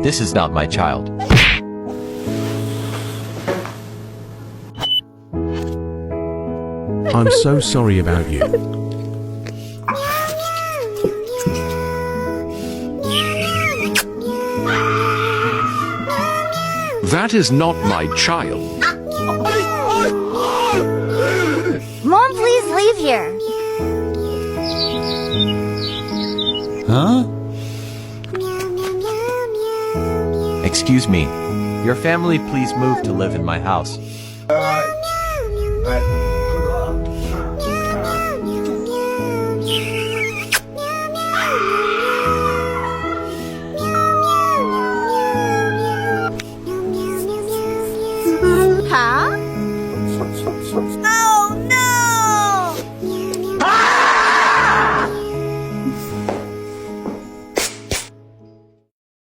This is not my child. I'm so sorry about you. That is not my child. Mom, please leave here. Huh? Excuse me. Your family please move to live in my house.